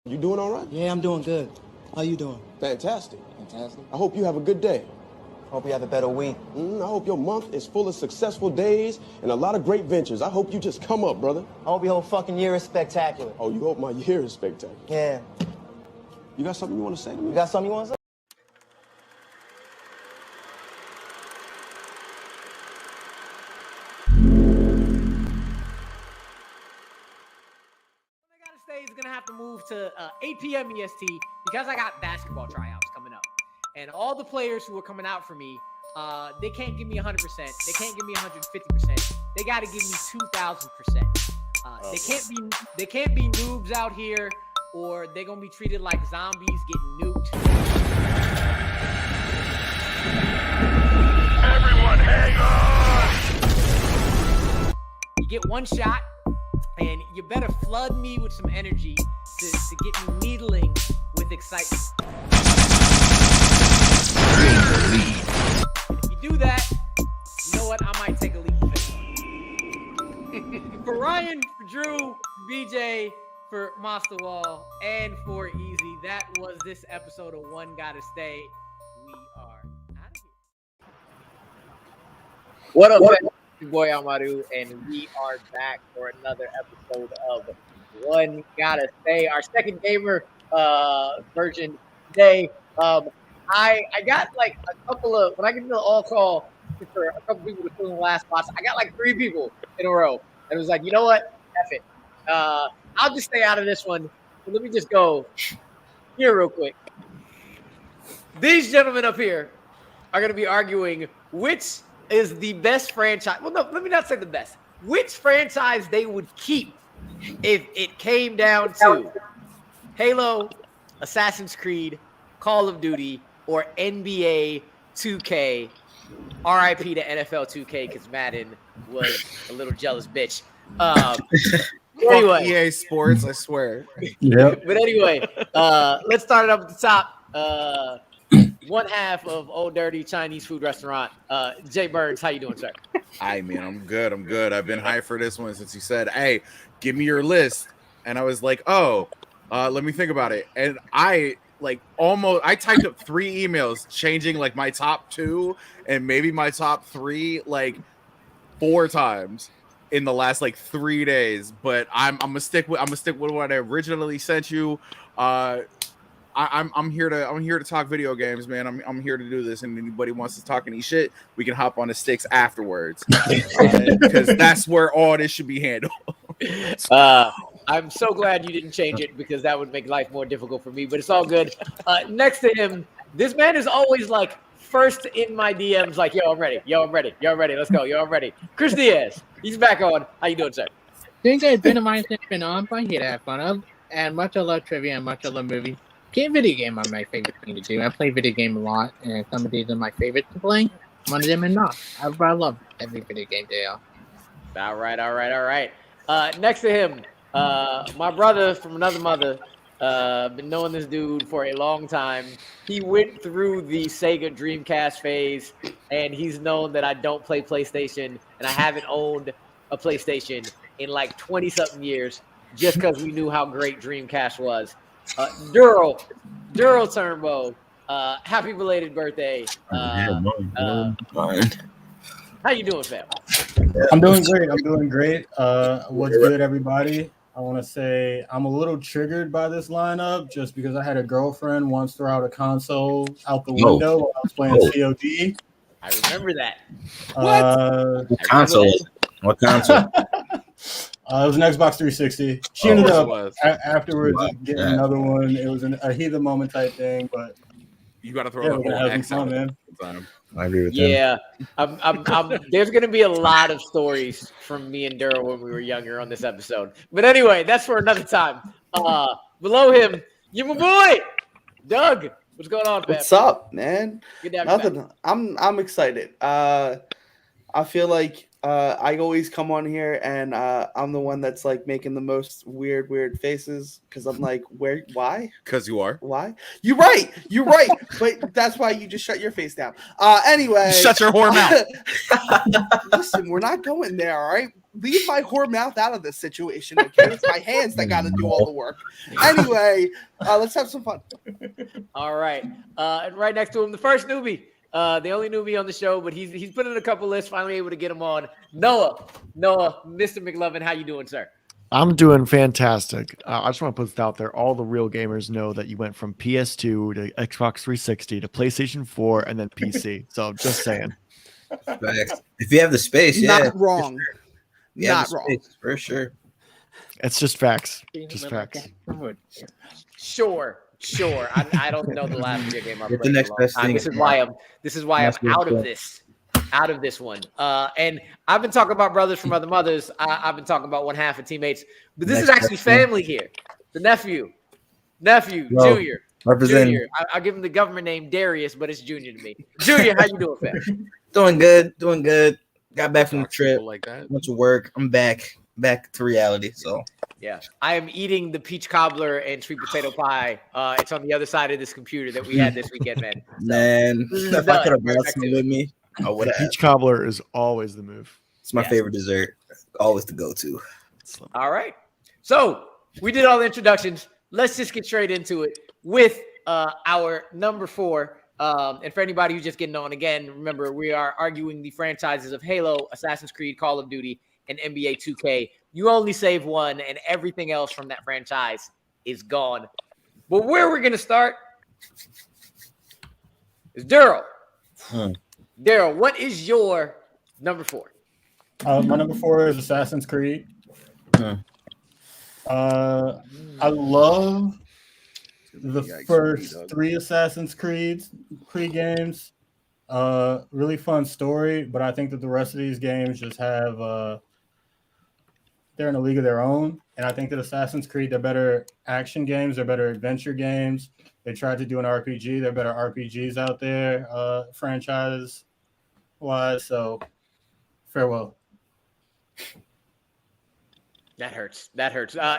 You doing all right? Yeah, I'm doing good. How you doing? Fantastic. Fantastic. I hope you have a good day. Hope you have a better week. I hope your month is full of successful days and a lot of great ventures. I hope you just come up, brother. I hope your whole fucking year is spectacular. Oh, you hope my year is spectacular. Yeah. You got something you want to say to me? You got something you want to say? Is going to have to move to 8 p.m. EST because I got basketball tryouts coming up. And all the players who are coming out for me, they can't give me 100%. They can't give me 150%. They got to give me 2,000%. They can't be noobs out here, or they're going to be treated like zombies getting nuked. Everyone hang on! You get one shot. And you better flood me with some energy to get me needling with excitement. If you do that, you know what? I might take a leap of faith. For Ryan, for Drew, for BJ, for Monster Wall, and for Easy, that was this episode of One Gotta Stay. We are out of here. What up, man? Your boy Amaru, and we are back for another episode of One Gotta Stay, our second gamer version today. I got like a couple of, when I get to the all call for a couple people to fill in the last spots, I got like 3 people in a row. And it was like, you know what? F it. I'll just stay out of this one. So let me just go here real quick. These gentlemen up here are going to be arguing which is the best franchise. Well, no, let me not say the best. Which franchise they would keep if it came down to Halo, Assassin's Creed, Call of Duty, or NBA 2K. RIP to NFL 2K because Madden was a little jealous bitch. Anyway, EA Sports, I swear. Yeah. But anyway, let's start it up at the top. One half of Old Dirty Chinese food restaurant. Jay Burns, how you doing, sir? Hi, man. I'm good. I've been hyped for this one since you said, hey, give me your list. And I was like, oh, let me think about it. And I typed up 3 emails changing like my top 2 and maybe my top 3 like 4 times in the last like 3 days. But I'm gonna stick with what I originally sent you. I'm here to talk video games, man. I'm here to do this, and anybody wants to talk any shit, we can hop on the sticks afterwards, because that's where all this should be handled. I'm so glad you didn't change it because that would make life more difficult for me. But it's all good. Next to him, this man is always like first in my DMs, like, yo, I'm ready. Let's go. Yo, I'm ready. Chris Diaz, he's back on. How you doing, sir? Doing good. Been a mind that's been on, but I'm here to have fun of. And much I love trivia and much I love movies. Video game are my favorite thing to do. I play video game a lot, and some of these are my favorites to play. One of them are not. I love every video game they are. All right. Next to him, my brother from another mother. Been knowing this dude for a long time. He went through the Sega Dreamcast phase, and he's known that I don't play PlayStation, and I haven't owned a PlayStation in like 20-something years, just because we knew how great Dreamcast was. Duro Turnbow, happy belated birthday. How you doing, fam? I'm doing great. What's good, everybody? I want to say I'm a little triggered by this lineup just because I had a girlfriend once throw out a console out the window while I was playing COD. I remember that. What Console? What console? It was an Xbox 360. She ended up afterwards getting another one. It was a heathen moment type thing, but You got to throw the whole X out man. I agree with that. I'm there's going to be a lot of stories from me and Duro when we were younger on this episode. But anyway, that's for another time. Below him, you my boy, Doug. What's going on, fam? What's up, man? Good to have you back. Nothing. I'm excited. I feel like I always come on here and I'm the one that's like making the most weird faces because I'm like, why? Because you are. Why? You're right. But that's why you just shut your face down. Anyway. Shut your whore mouth. Listen, we're not going there, all right? leave my whore mouth out of this situation, okay? It's my hands that got to do all the work. Anyway, let's have some fun. All right. And right next to him, the first newbie, the only newbie on the show, but he's put in a couple lists, finally able to get him on. Noah, Mr. McLovin, how you doing, sir? I'm doing fantastic. I just want to put this out there. All the real gamers know that you went from PS2 to Xbox 360 to PlayStation 4 and then PC. So just saying. Facts. If you have the space, yeah. Not wrong. Yeah, Not wrong. for sure. It's just facts. Just facts. Sure. I don't know the last video game I Get played. the next best thing. This is why I'm out of this. Out of this one. And I've been talking about brothers from other mothers. I've been talking about one half of teammates. But this is actually family here. The nephew, Junior. Represent. Junior. I'll give him the government name Darius, but it's Junior to me. Junior, how you doing, fam? Doing good. Got back from the trip. Like that. Went to work. I'm back to reality. So yeah, I am eating the peach cobbler and sweet potato pie. It's on the other side of this computer that we had this weekend, man. So, man, if I could have brought some with me, I would have. Peach cobbler is always the move. It's my favorite dessert. Always to go to. All right. So we did all the introductions. Let's just get straight into it with our number 4. And for anybody who's just getting on again, remember, we are arguing the franchises of Halo, Assassin's Creed, Call of Duty, and NBA 2K. You only save one, and everything else from that franchise is gone. But where we're going to start is Daryl. Daryl, what is your number 4? My number 4 is Assassin's Creed. I love the first 3 Assassin's Creed games. Really fun story, but I think that the rest of these games just have they're in a league of their own. And I think that Assassin's Creed, they're better action games, they're better adventure games. They tried to do an RPG, they're better RPGs out there, franchise wise. So farewell. That hurts.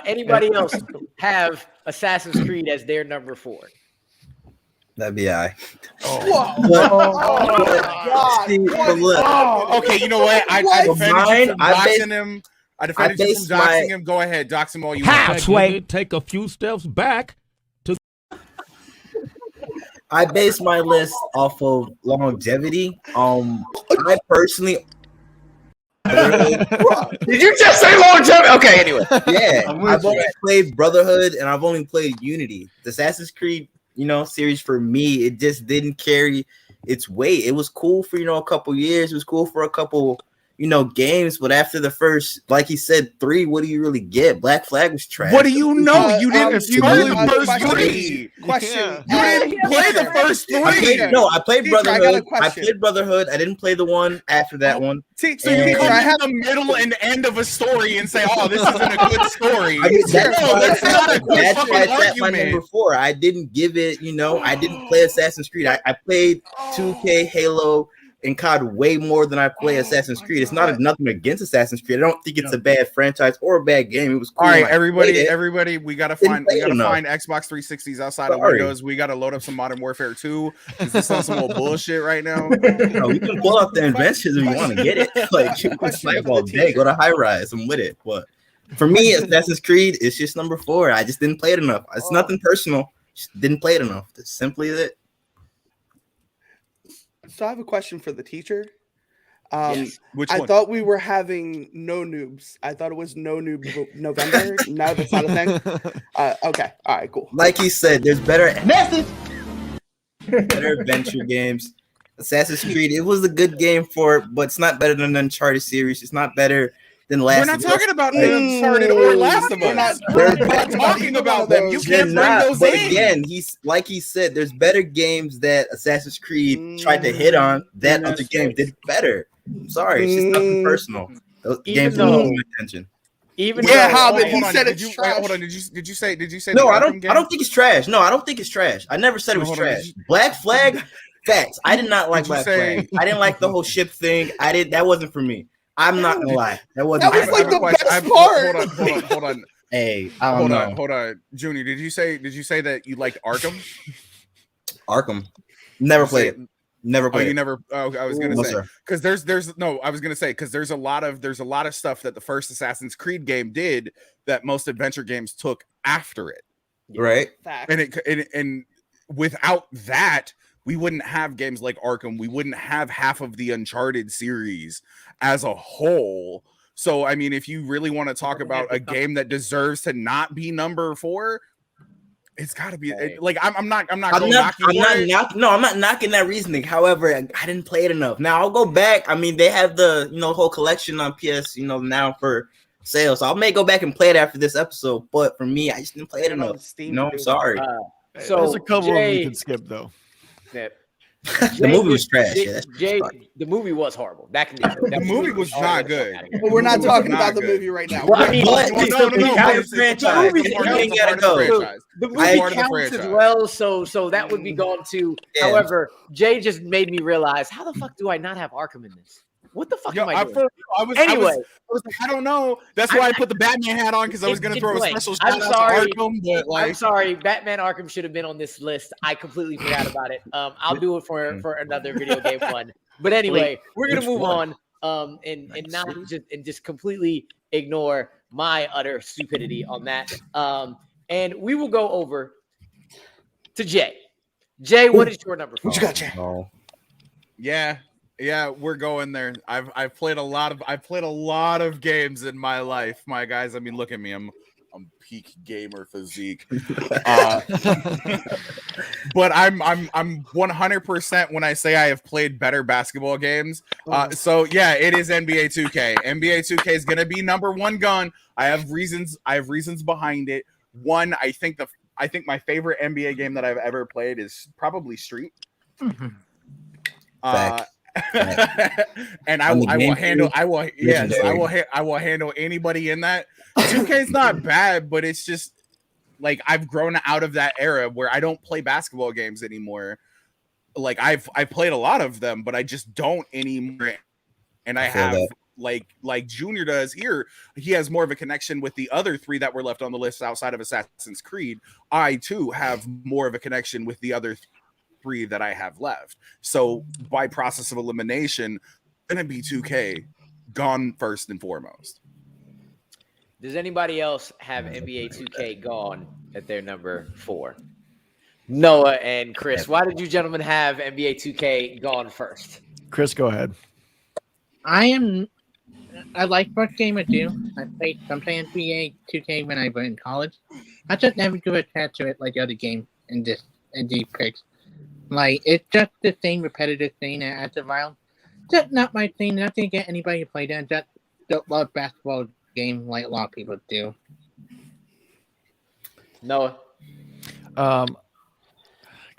Anybody else have Assassin's Creed as their number 4? That'd be I. Okay, you know what? I defended you from doxing him. I defended you from doxing him. Go ahead, dox him all you want. Halfway, take a few steps back. I base my list off of longevity. I personally. Did you just say longevity? Okay, anyway. Yeah, I've only played Brotherhood and I've only played Unity. The Assassin's Creed, series for me, it just didn't carry its weight. It was cool for a couple years. It was cool for a couple games, but after the first, like he said, 3, what do you really get? Black Flag was trash. What do you know? You didn't play the first 3. Question. You didn't play the first 3. I played Brotherhood. I played Brotherhood. I didn't play the one after that one. So you can come to the middle and end of a story and say, "Oh, this isn't a good story." That's not a good fucking argument. My number 4. I didn't give it. I didn't play Assassin's Creed. I played 2K, Halo, and COD way more than I play Assassin's Creed. It's not nothing against Assassin's Creed. I don't think it's a bad franchise or a bad game. It was cool. All right, everybody, we gotta find Xbox 360s outside of Windows. We gotta load up some Modern Warfare 2. This is some old bullshit right now. No, we can pull up the inventions if you want to get it. Like you can play all day, go to high rise. I'm with it. But for me, Assassin's Creed is just number 4. I just didn't play it enough. It's nothing personal. Just didn't play it enough. That's simply it. So I have a question for the teacher. Yes. I thought we were having no noobs. I thought it was no noob November. No, that's not a thing. Okay. All right, cool. Like he said, there's better adventure games. Assassin's Creed, it was a good game for it, but it's not better than the Uncharted series. It's not better than Last We're not talking about Uncharted or Last of Us. We're not talking about them. You can't bring those in. Again, he said, there's better games that Assassin's Creed tried to hit on that other games did better. I'm sorry, it's just nothing personal. Those games don't hold my attention. Hobbit, he said it's trash. Hold on, did you say no, I don't think it's trash. No, I don't think it's trash. I never said it was trash. Black Flag, facts. I did not like Black Flag. I didn't like the whole ship thing. That wasn't for me. I'm not gonna lie. That was like the best part. Hold on. Hey, I don't know. Hold on. Junior, did you say that you liked Arkham? Arkham. Never played it. Never Oh, played. you never. Oh, I was gonna No, say sir. because I was gonna say because there's a lot of stuff that the first Assassin's Creed game did that most adventure games took after it, Right. Fact. and without that, we wouldn't have games like Arkham. We wouldn't have half of the Uncharted series as a whole. So, I mean, if you really want to talk about a game that deserves to not be number 4, it's got to be like I'm not knocking that reasoning. However, I didn't play it enough. Now I'll go back. I mean, they have the whole collection on PS, now for sale. So I may go back and play it after this episode. But for me, I just didn't play it enough. I'm sorry. So There's a couple of them Jay, you can skip though. The movie was trash. Jay, the movie was horrible. That can be the movie was not good. But we're not talking about the movie right now. Well, I mean, But no, it's no, the no, franchise. it's the Franchise. movie- Everything gotta go. The movie counts as well, so that would be gone too. Yeah. However, Jay just made me realize, how the fuck do I not have Arkham in this? What the fuck am I doing? I don't know. That's why I put the Batman hat on because I was going to throw a special shout out to Arkham. But I'm sorry. Batman Arkham should have been on this list. I completely forgot about it. I'll do it for another video game one. But anyway, we're gonna move on. And just completely ignore my utter stupidity on that. And we will go over to Jay. Jay, what is your number 4? What you got, Jay? Yeah, we're going there. I've played a lot of games in my life, my guys. I mean, look at me. I'm peak gamer physique. But I'm 100% when I say I have played better basketball games. So yeah, it is NBA 2K. NBA 2K is gonna be number 1 gun. I have reasons behind it. One, I think my favorite NBA game that I've ever played is probably Street. And I will handle anybody in that. 2K is not bad, but it's just like I've grown out of that era where I don't play basketball games anymore. Like I've played a lot of them, but I just don't anymore. And I have like Junior does here. He has more of a connection with the other 3 that were left on the list outside of Assassin's Creed. I too have more of a connection with the other 3 that I have left. So by process of elimination, gonna be 2K gone first and foremost. Does anybody else have NBA 2K gone at their number 4? Noah and Chris, why did you gentlemen have NBA 2K gone first? Chris, go ahead. I like what game I do. I played some NBA 2K when I was in college. I just never do attach to it like the other game in deep picks. Like, it's just the same repetitive thing after a while. Just not my thing. Not gonna get anybody to play that. Just don't love basketball game like a lot of people do. Noah?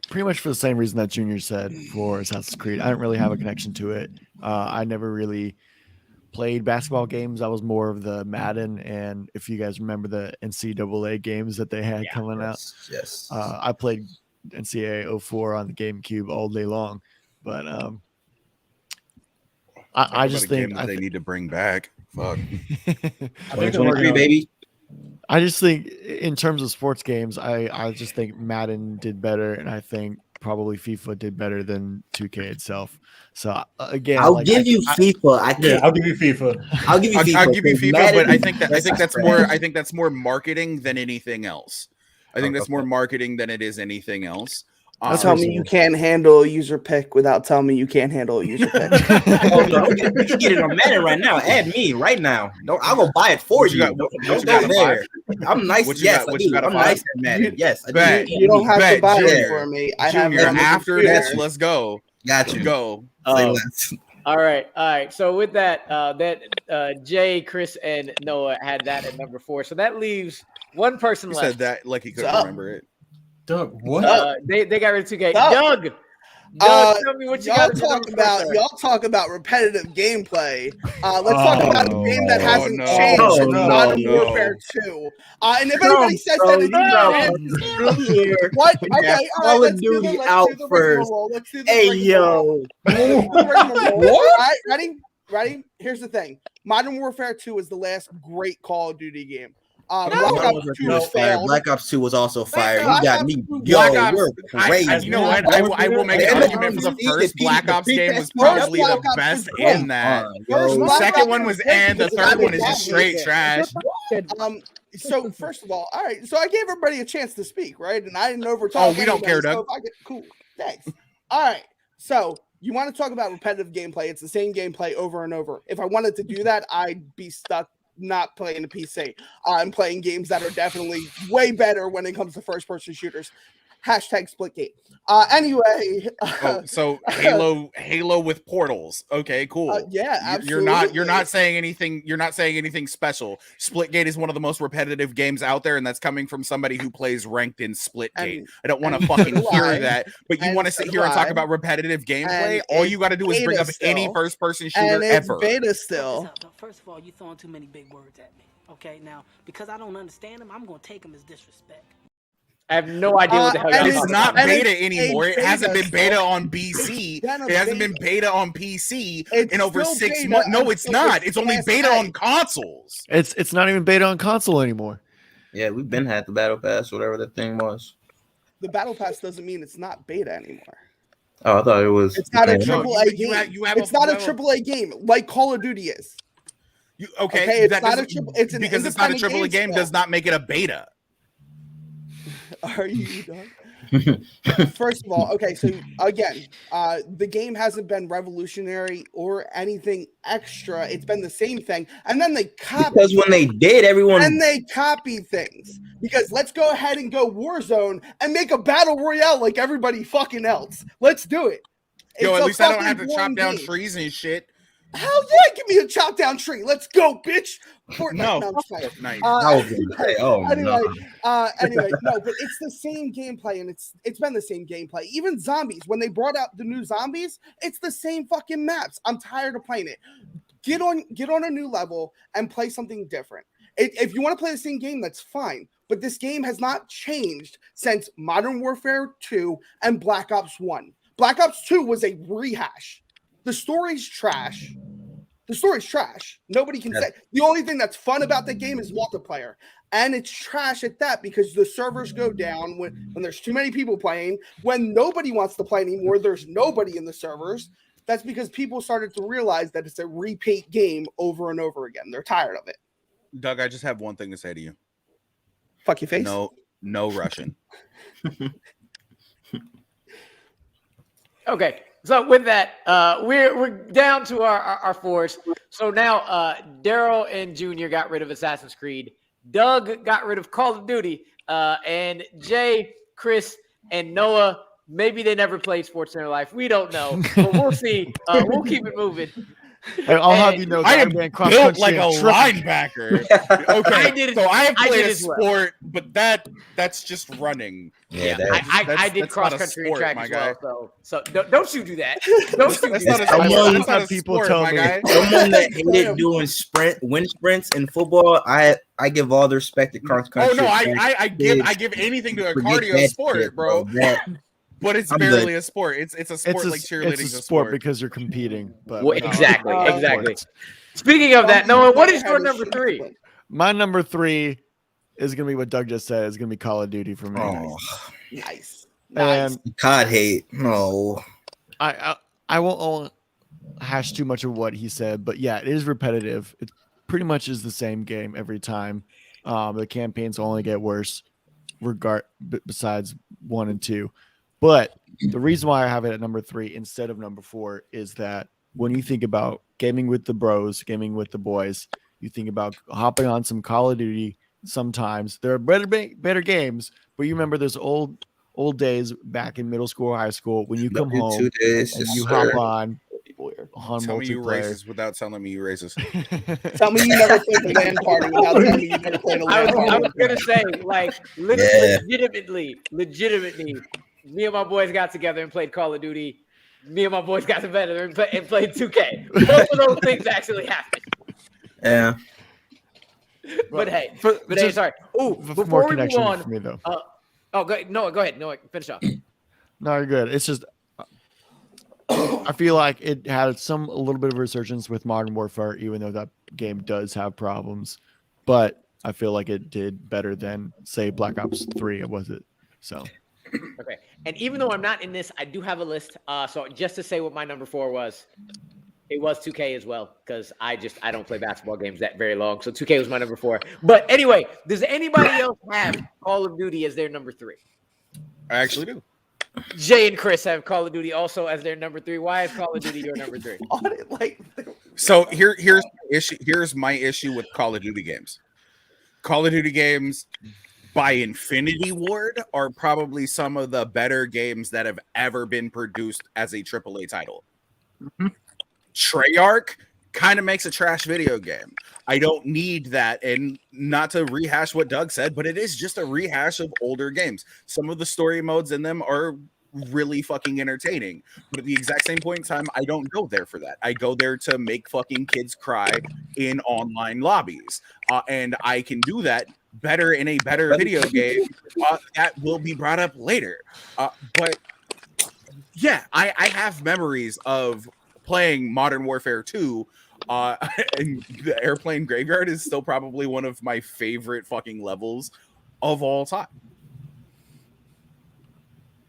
Pretty much for the same reason that Junior said for Assassin's Creed. I didn't really have a connection to it. I never really played basketball games. I was more of the Madden, and if you guys remember the NCAA games that they had coming out. Yes. I played NCAA 04 on the GameCube all day long, but I just think they need to bring back. Fuck. 2023, baby. I just think in terms of sports games, I just think Madden did better, and I think probably FIFA did better than 2K itself. So again, I'll give you FIFA. I'll give you FIFA. I'll give you FIFA, but I think that's more marketing than anything else. I think that's more marketing than it is anything else. Tell me you can't handle a user pick without telling me you can't handle a user pick. Oh, no, you can get it on Madden right now. Add me right now. No, I'll go buy it for you. Don't go there. I'm nice. Yes, I do. I'm nice at Madden. Yes, I do. You don't have to buy it for me. I have it after this. Let's go. Got you. Go. All right. So with that, Jay, Chris, and Noah had that at number 4. So that leaves one person left. Said that like he couldn't remember it. Doug, what? They got rid of 2K. Doug, tell me what you got. Y'all talk about repetitive gameplay. Let's talk about a game that hasn't changed since Modern Warfare 2. And if anybody says that, what? Okay, all right. Let's do the rigmarole. Let's do the rigmarole. What? All right, ready? Here's the thing. Modern Warfare 2 is the last great Call of Duty game. Black Ops 2 was fire. failed. Black Ops 2 was also fire. Black You got Ops me. 2 Yo, Black Ops, you're crazy. you know what? I will make an argument for the first Black Ops game was probably the best in that. The second one was the third one is just straight trash. So first of all right. So I gave everybody a chance to speak, right? And I didn't overtalk. Oh, we don't care, Doug. Cool. Thanks. All right. So you want to talk about repetitive gameplay? It's the same gameplay over and over. If I wanted to do that, I'd be stuck not playing a PC. I'm playing games that are definitely way better when it comes to first-person shooters. #Splitgate. Anyway. So Halo with portals. Okay, cool. Yeah, absolutely. You're not saying anything. You're not saying anything special. Splitgate is one of the most repetitive games out there, and that's coming from somebody who plays ranked in Splitgate. I don't want to fucking hear that, but you want to sit here and talk about repetitive gameplay. All you got to do is bring up any first-person shooter ever. Beta still. First of all, you throwing too many big words at me. Okay, now because I don't understand them, I'm gonna take them as disrespect. I have no idea what the hell you're talking about. It's not beta anymore. It hasn't been beta on BC. It hasn't been beta on PC in over 6 months. No, it's not. It's only beta on consoles. It's not even beta on console anymore. Yeah, we've been had the battle pass, whatever the thing was. The battle pass doesn't mean it's not beta anymore. Oh, I thought it was. It's not a AAA game. It's not a AAA game like Call of Duty is. Okay, it's not a triple. It's an because it's not a AAA game does not make it a beta. Are you done? First of all, okay, so again, the game hasn't been revolutionary or anything extra. It's been the same thing. And then they copy. Because when they did, everyone. And they copy things. Because let's go ahead and go Warzone and make a battle royale like everybody fucking else. Let's do it. Yo, at least I don't have to chop down trees and shit. Hell yeah, give me a chop down tree. Let's go, bitch. No. Nice. Anyway, no, but it's the same gameplay, and it's been the same gameplay. Even zombies, when they brought out the new zombies, it's the same fucking maps. I'm tired of playing it. Get on a new level and play something different. If you want to play the same game, that's fine. But this game has not changed since Modern Warfare 2 and Black Ops 1. Black Ops 2 was a rehash. The story's trash. Nobody can say. The only thing that's fun about the game is multiplayer. And it's trash at that because the servers go down when there's too many people playing. When nobody wants to play anymore, there's nobody in the servers. That's because people started to realize that it's a repeat game over and over again. They're tired of it. Doug, I just have one thing to say to you. Fuck your face. No Russian. Okay. So with that, we're down to our fours. So now Daryl and Junior got rid of Assassin's Creed. Doug got rid of Call of Duty. And Jay, Chris, and Noah, maybe they never played sports in their life. We don't know. But we'll see. We'll keep it moving. I'll have you know that I am built like a linebacker. Okay, so I have played a sport, but that's just running. Yeah, I did cross country and track as well. So don't you do that? Don't you do that? That's not people tell me. Someone that hated doing wind sprints in football, I give all the respect to cross country. Oh no, I give anything to a cardio sport, bro. But it's barely a sport. It's a sport like cheerleading. It's a sport because you're competing. But exactly. Speaking of that, Noah, what is your number 3? My number 3 is gonna be what Doug just said. It's gonna be Call of Duty for me. Oh, nice. And COD hate. No, I won't hash too much of what he said, but yeah, it is repetitive. It pretty much is the same game every time. The campaigns only get worse, besides 1 and 2. But the reason why I have it at number 3 instead of number 4 is that when you think about gaming with the bros, gaming with the boys, you think about hopping on some Call of Duty. Sometimes there are better games, but you remember those old days back in middle school or high school when you come home and you hop on Tell me you racist without telling me you racist. Tell me you never played the LAN party without telling me you never played a LAN party. I was gonna say, like, legitimately, me and my boys got together and played Call of Duty. Me and my boys got together and played 2K. Both of those things actually happened. Yeah. But hey, sorry. Oh, before we move on, me, though. Go ahead. No, finish off. No, you're good. It's just I feel like it had a little bit of resurgence with Modern Warfare, even though that game does have problems. But I feel like it did better than say Black Ops 3. Was it? So Okay. And even though I'm not in this, I do have a list. So just to say what my number 4 was, it was 2K as well, because I don't play basketball games that very long. So 2K was my number 4. But anyway, does anybody else have Call of Duty as their number 3? I actually do. Jay and Chris have Call of Duty also as their number 3. Why is Call of Duty your number 3? So here's my issue with Call of Duty games. Call of Duty games by Infinity Ward are probably some of the better games that have ever been produced as a AAA title. Mm-hmm. Treyarch kind of makes a trash video game. I don't need that. And not to rehash what Doug said, but it is just a rehash of older games. Some of the story modes in them are really fucking entertaining. But at the exact same point in time, I don't go there for that. I go there to make fucking kids cry in online lobbies. And I can do that better in a better video game that will be brought up later. But yeah, I have memories of playing Modern Warfare 2, and the airplane graveyard is still probably one of my favorite fucking levels of all time.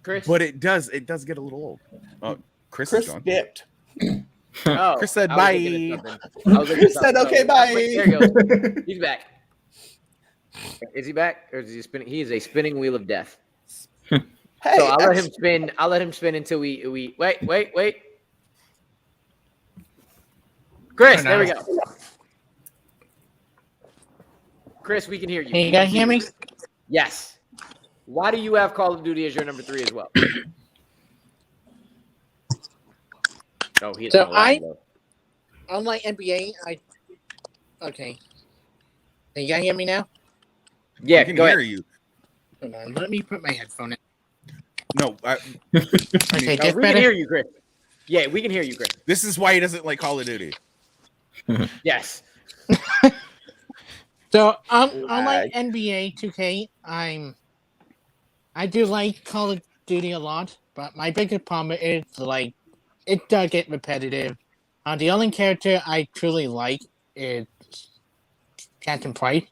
Chris? But it does get a little old. Chris is gone. dipped. Oh, Chris said I was bye. looking at something. I was looking at Chris said, something. okay, bye. There you go. He's back. Is he back, or is he spinning? He is a spinning wheel of death. Hey, So I'll let him spin. I'll let him spin until we wait. Chris, there we go. Chris, we can hear you. Can you guys hear me? Yes. Why do you have Call of Duty as your number 3 as well? Oh, he's So unlike NBA, okay. Can you guys hear me now? Yeah, I can go hear ahead. you. Hold on, let me put my headphone in. No, Okay, No, just we can better. hear you, Chris. Yeah, we can hear you, Chris. this is why he doesn't like Call of Duty. Yes. So unlike NBA 2K, I do like Call of Duty a lot, but my biggest problem is like it does get repetitive. The only character I truly like is Captain Price.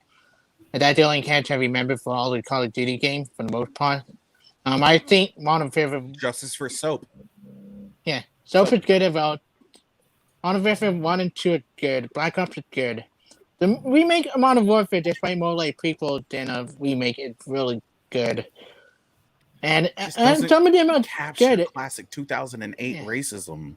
And that's the only character I remember for all the Call of Duty games for the most part. I think Modern Warfare. Justice for Soap. Yeah, Soap is good about. Modern Warfare 1 and 2 are good. Black Ops is good. The remake of Modern Warfare, despite more like prequel than a remake, is really good. And some of them are Capture good. classic 2008 racism.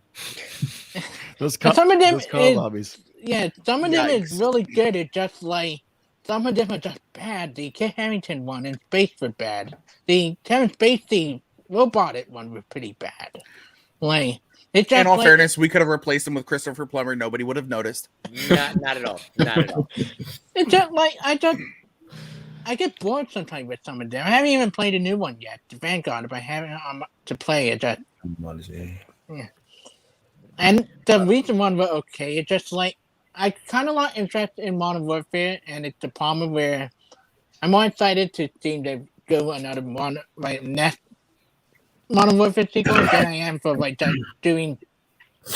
Some of them those call is, lobbies. yeah, some of them is Yikes. really good. It's just like some of them are just bad. The Kit Harington one and Space were bad. The Terrence Space, the robotic one, was pretty bad. Like it's just In all like, fairness, we could have replaced him with Christopher Plummer. Nobody would have noticed. Not at all. Not at all. it's just like I get bored sometimes with some of them. I haven't even played a new one yet, the Vanguard, but I haven't to play it. Yeah. And the recent one were okay. It's just like I kind of lost interest in Modern Warfare, and it's the problem where I'm more excited to see them do another one like next Modern Warfare sequel than I am for like just doing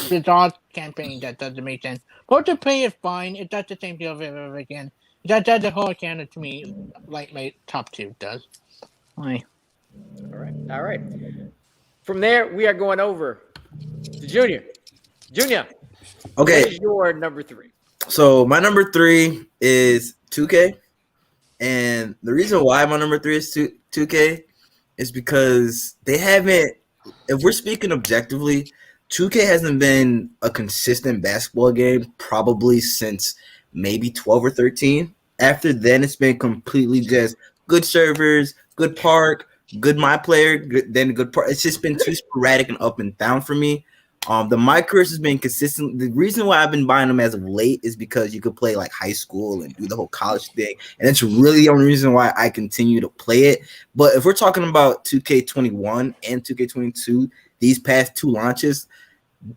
the Odst campaign that doesn't make sense. Multiplayer is fine. It does the same thing over and over again. That does the whole canon to me like my top 2 does. Like, All right. From there, we are going over to Junior. Junior, Okay. what is your number 3? So my number 3 is 2K, and the reason why my number 3 is 2K is because they haven't. If we're speaking objectively, 2K hasn't been a consistent basketball game probably since maybe 12 or 13. After then, it's been completely just good servers, good park, good my player, then good park. It's just been too sporadic and up and down for me. The micros has been consistent. The reason why I've been buying them as of late is because you could play like high school and do the whole college thing, and it's really the only reason why I continue to play it. But if we're talking about 2K21 and 2K22, these past 2 launches,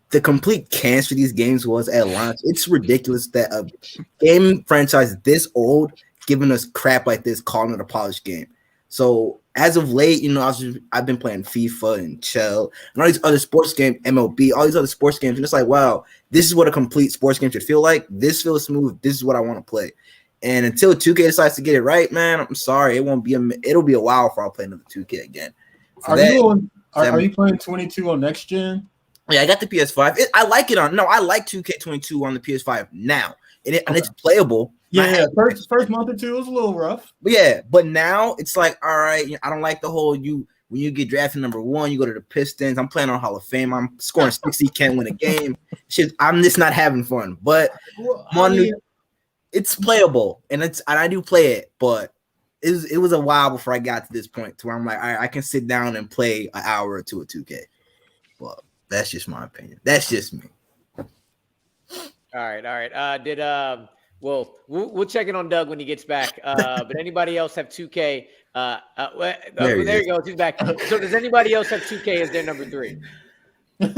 the complete cans for these games was at launch. It's ridiculous that a game franchise this old giving us crap like this, calling it a polished game. So as of late, I've been playing FIFA and Chell and all these other sports games, MLB, all these other sports games. And it's like, wow, this is what a complete sports game should feel like. This feels smooth. This is what I want to play. And until 2K decides to get it right, man, I'm sorry, it'll be a while before I'll play another 2K again. Are you playing 22 on next gen? Yeah, I got the PS5. I like 2K22 on the PS5 now, and it's playable. Yeah. First month or two was a little rough. But now it's like, all right, I don't like the whole when you get drafted number 1, you go to the Pistons. I'm playing on Hall of Fame. I'm scoring 60, can't win a game. Shit, I'm just not having fun. But it's playable, and I do play it, but it was a while before I got to this point to where I'm like, I can sit down and play an hour or two of 2K. But that's just my opinion. That's just me. All right. We'll check in on Doug when he gets back. But anybody else have 2K? There you go. He's back. So does anybody else have 2K as their number 3? Doug.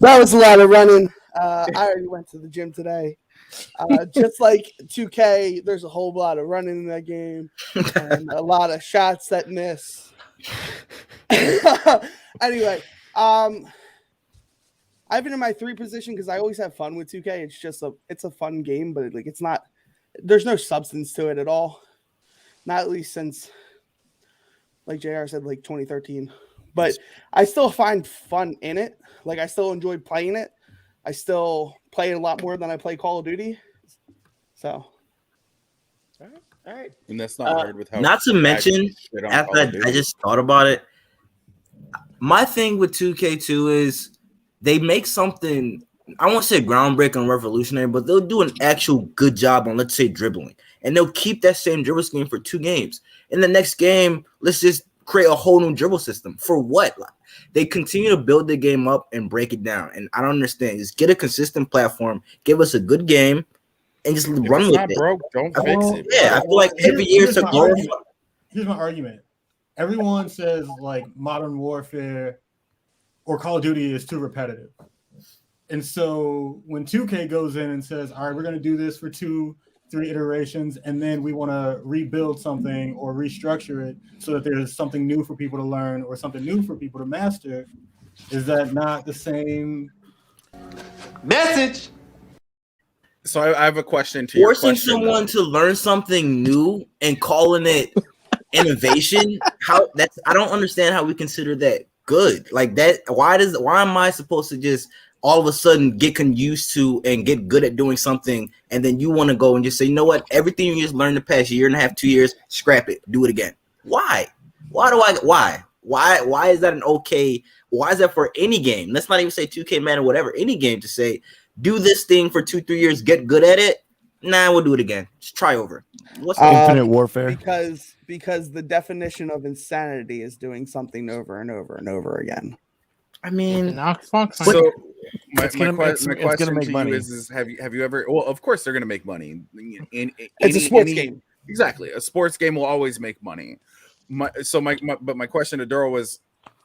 That was a lot of running. I already went to the gym today. Just like 2K, there's a whole lot of running in that game and a lot of shots that miss. Anyway, I've been in my 3 position because I always have fun with 2K. It's just it's a fun game, but it's not. There's no substance to it at all. Not at least since, like JR said, 2013. But I still find fun in it. I still enjoy playing it. I still play it a lot more than I play Call of Duty. So, all right. And that's not hard with how. Not to mention, after I just thought about it, my thing with 2K2 is they make something, I won't say groundbreaking and revolutionary, but they'll do an actual good job on, let's say, dribbling. And they'll keep that same dribble scheme for 2 games. In the next game, let's just create a whole new dribble system. For what? They continue to build the game up and break it down. And I don't understand. Just get a consistent platform, give us a good game, and just run with it. Broke, don't fix it. Yeah, I feel like every year it's a glorify. Here's my argument. Everyone says Modern Warfare or Call of Duty is too repetitive. And so when 2K goes in and says, all right, we're going to do this for 2-3 iterations, and then we want to rebuild something or restructure it so that there's something new for people to learn or something new for people to master, is that not the same message? So I have a question to your question. Forcing someone to learn something new and calling it innovation, I don't understand how we consider that good. Like that, why am I supposed to just all of a sudden get used to and get good at doing something, and then you want to go and just say, you know what, everything you just learned the past year and a half, 2 years, scrap it, do it again? Why is that an okay? Why is that for any game? Let's not even say 2K Man or whatever, any game to say, do this thing for 2-3 years, get good at it. Nah, we'll do it again. Just try over. What's Infinite Warfare? Because the definition of insanity is doing something over and over and over again. I mean, so my gonna question make to money. you is have you ever? Well, of course they're going to make money. It's a sports game. Exactly, a sports game will always make money. My question to Duro was,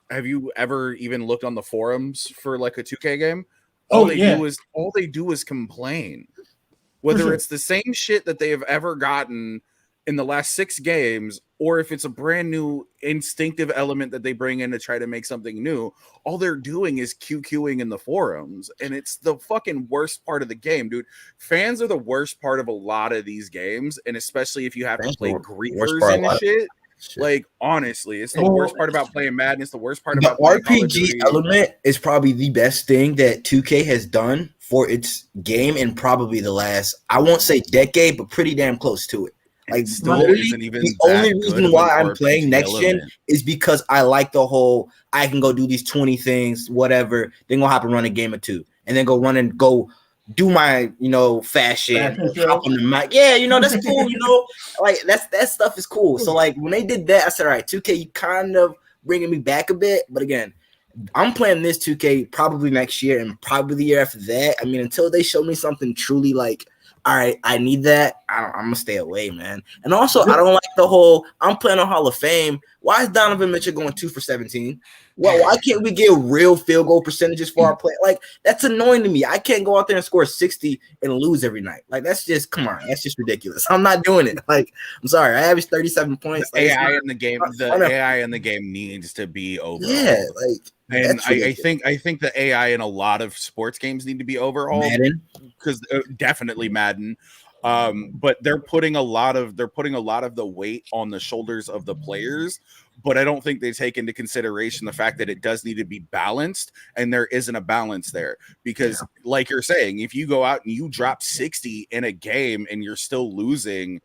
have you ever even looked on the forums for a 2K game? All they do is complain. Whether it's the same shit that they have ever gotten in the last 6 games, or if it's a brand new instinctive element that they bring in to try to make something new, all they're doing is QQing in the forums. And it's the fucking worst part of the game, dude. Fans are the worst part of a lot of these games, and especially if you have to play griefers and shit. Honestly, it's the worst part about playing Madden. It's the worst part about the RPG element is probably the best thing that 2K has done for its game in probably the last, I won't say decade, but pretty damn close to it. The only reason why I'm playing next gen is because I like the whole, I can go do these 20 things, whatever, then go hop and run a game or 2, and then go run and go do my, fashion, hop on the mic. Yeah, that's cool, that stuff is cool. So when they did that, I said, all right, 2K, you kind of bringing me back a bit. But again, I'm playing this 2K probably next year and probably the year after that. I mean, until they show me something truly all right, I need that, I'm going to stay away, man. And also, I don't like the whole, I'm playing on Hall of Fame. Why is Donovan Mitchell going 2 for 17? Well, why can't we get real field goal percentages for our play? Like, that's annoying to me. I can't go out there and score 60 and lose every night. Like, that's just, come on, that's just ridiculous. I'm not doing it. Like, I'm sorry. I averaged 37 points. The Like, AI in the game, AI in the game needs to be overhauled. Yeah, like, and I think the AI in a lot of sports games need to be overhauled. Madden, because definitely Madden. But they're putting a lot of the weight on the shoulders of the players, but I don't think they take into consideration the fact that it does need to be balanced, and there isn't a balance there. Because like you're saying, if you go out and you drop 60 in a game and you're still losing,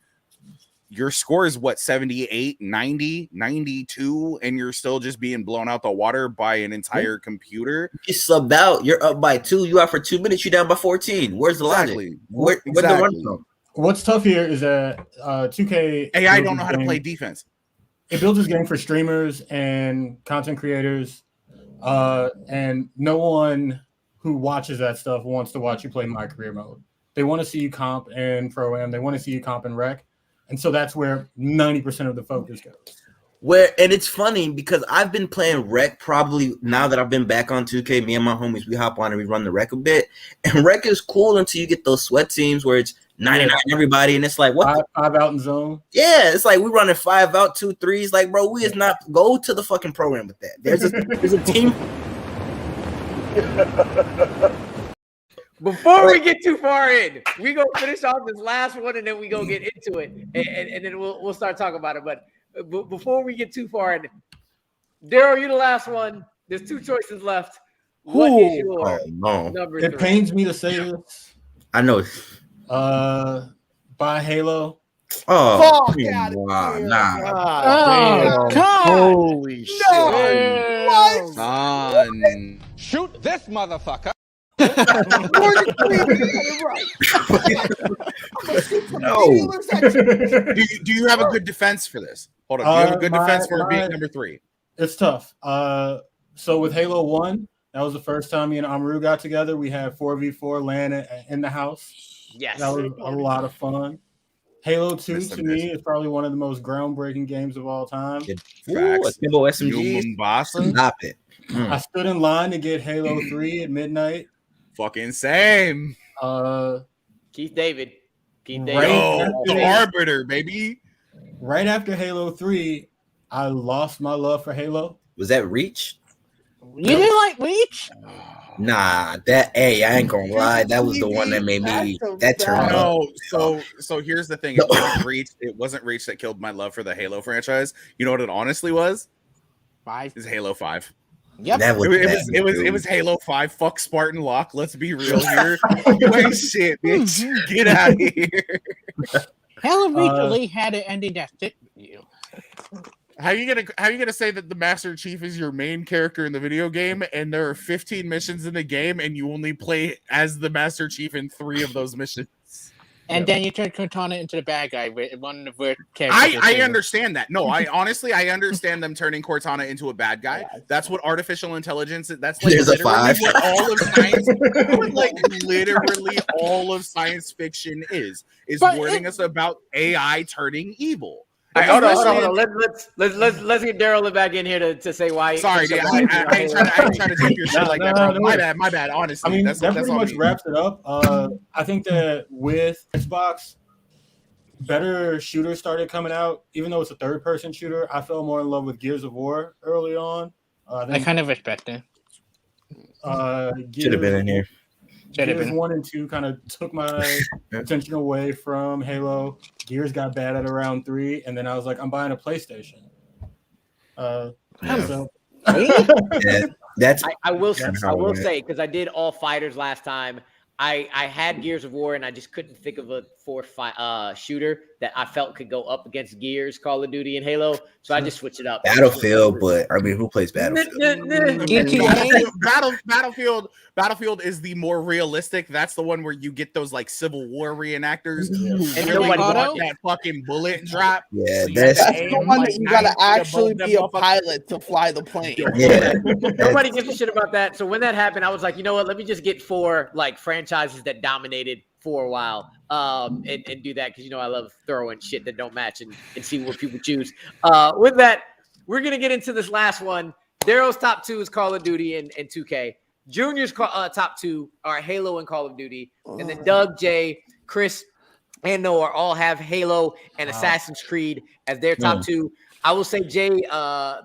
your score is what, 78, 90, 92, and you're still just being blown out the water by an entire computer. You subbed out, you're up by 2, you out for 2 minutes, you down by 14. Where's the logic? Where'd the run from? What's tough here is that 2K AI don't know how to play defense. It builds this game for streamers and content creators, and no one who watches that stuff wants to watch you play My Career Mode. They want to see you comp in Pro-Am. They want to see you comp in Rec. And so that's where 90% of the focus goes. And it's funny because I've been playing Rec probably now that I've been back on 2K. Me and my homies, we hop on and we run the Rec a bit. And Rec is cool until you get those sweat teams where it's 99 everybody, and it's like what five out in zone. Yeah, it's like we running 5 out, 2 3s. Like, bro, we is not go to the fucking program with that. There's a team. Before we get too far in, we gonna finish off this last one and then we gonna get into it, and then we'll start talking about it. But before we get too far in, Daryl, you're the last one. There's 2 choices left. What is your number 3? It pains me to say this. I know. Buy Halo. Oh, holy shit! What? Shoot this motherfucker. No. Do you have a good defense for this? Hold on. Do you have a good defense for being number 3? It's tough. So with Halo 1, that was the first time me and Amaru got together. We had 4v4 LAN in the house. Yes. That was a lot of fun. Halo 2 to me is probably one of the most groundbreaking games of all time. Stop it. I stood in line to get Halo 3 at midnight. Fucking same. Keith David. The Arbiter, baby. Right after Halo 3, I lost my love for Halo. Was that Reach? You didn't like Reach? Nah, I ain't gonna lie. That was the one that made me turned on. So here's the thing. It wasn't Reach that killed my love for the Halo franchise. You know what it honestly was? 5. It's Halo 5. Yep. It was Halo 5. Fuck Spartan Locke. Let's be real here. You ain't shit, bitch. Get out of here. Halo Reach really had an ending that fit with you. How you gonna say that the Master Chief is your main character in the video game, and there are 15 missions in the game, and you only play as the Master Chief in 3 of those missions? And then you turn Cortana into the bad guy with one of the characters. I understand that. No, I understand them turning Cortana into a bad guy. That's what artificial intelligence is. That's like literally what all of science, literally all of science fiction is warning us about AI turning evil. Right, hold on. Let's get Daryl back in here to say why. Sorry, I ain't trying to take your shit like that. Bro. My bad. Honestly, I mean, that's pretty much wraps it up. I think that with Xbox, better shooters started coming out. Even though it's a third-person shooter, I fell more in love with Gears of War early on. I kind of respect it. Should have been in here. Gears 1 and 2 kind of took my attention away from Halo. Gears got bad at around 3, and then I was like, I'm buying a PlayStation. I will say, because I did all fighters last time, I had Gears of War, and I just couldn't think of a fourth shooter that I felt could go up against Gears, Call of Duty, and Halo. So I just switched it up. Battlefield, but I mean, who plays Battlefield? Battlefield is the more realistic. That's the one where you get those like Civil War reenactors and really want that fucking bullet drop. Yeah, so that's the one that you gotta actually be a pilot to fly the plane. Yeah, nobody gives a shit about that. So when that happened, I was like, you know what? Let me just get 4 like franchises that dominated for a while, and do that because I love throwing shit that don't match and see what people choose. With that, we're gonna get into this last one. Daryl's top 2 is Call of Duty and 2K. Junior's top 2 are Halo and Call of Duty. And then Doug, Jay, Chris, and Noah all have Halo and Assassin's Creed as their top 2. I will say, Jay,